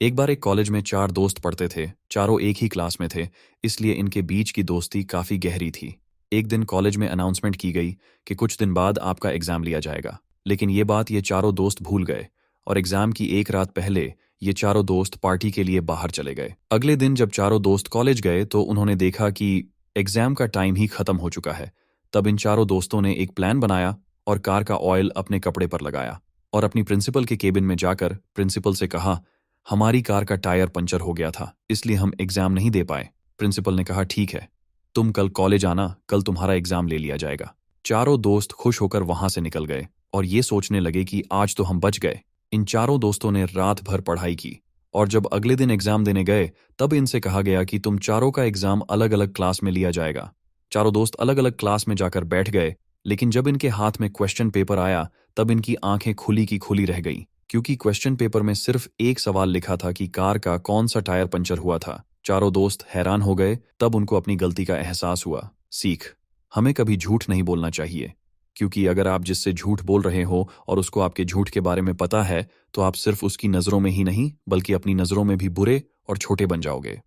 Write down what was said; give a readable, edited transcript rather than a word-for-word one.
एक बार एक कॉलेज में चार दोस्त पढ़ते थे। चारों एक ही क्लास में थे, इसलिए इनके बीच की दोस्ती काफी गहरी थी। एक दिन कॉलेज में अनाउंसमेंट की गई कि कुछ दिन बाद आपका एग्जाम लिया जाएगा। लेकिन ये बात ये चारों दोस्त भूल गए और एग्जाम की एक रात पहले ये चारों दोस्त पार्टी के लिए बाहर चले गए। अगले दिन जब चारों दोस्त कॉलेज गए तो उन्होंने देखा कि एग्जाम का टाइम ही खत्म हो चुका है। तब इन चारों दोस्तों ने एक प्लान बनाया और कार का ऑयल अपने कपड़े पर लगाया और अपनी प्रिंसिपल के केबिन में जाकर प्रिंसिपल से कहा, हमारी कार का टायर पंचर हो गया था, इसलिए हम एग्जाम नहीं दे पाए। प्रिंसिपल ने कहा, ठीक है, तुम कल कॉलेज आना, कल तुम्हारा एग्जाम ले लिया जाएगा। चारों दोस्त खुश होकर वहां से निकल गए और ये सोचने लगे कि आज तो हम बच गए। इन चारों दोस्तों ने रात भर पढ़ाई की और जब अगले दिन एग्जाम देने गए तब इनसे कहा गया कि तुम चारों का एग्जाम अलग अलग क्लास में लिया जाएगा। चारों दोस्त अलग अलग क्लास में जाकर बैठ गए, लेकिन जब इनके हाथ में क्वेश्चन पेपर आया तब इनकी आंखें खुली की खुली रह गई, क्योंकि क्वेश्चन पेपर में सिर्फ एक सवाल लिखा था कि कार का कौन सा टायर पंचर हुआ था। चारों दोस्त हैरान हो गए। तब उनको अपनी गलती का एहसास हुआ। सीख, हमें कभी झूठ नहीं बोलना चाहिए, क्योंकि अगर आप जिससे झूठ बोल रहे हो और उसको आपके झूठ के बारे में पता है तो आप सिर्फ उसकी नज़रों में ही नहीं बल्कि अपनी नज़रों में भी बुरे और छोटे बन जाओगे।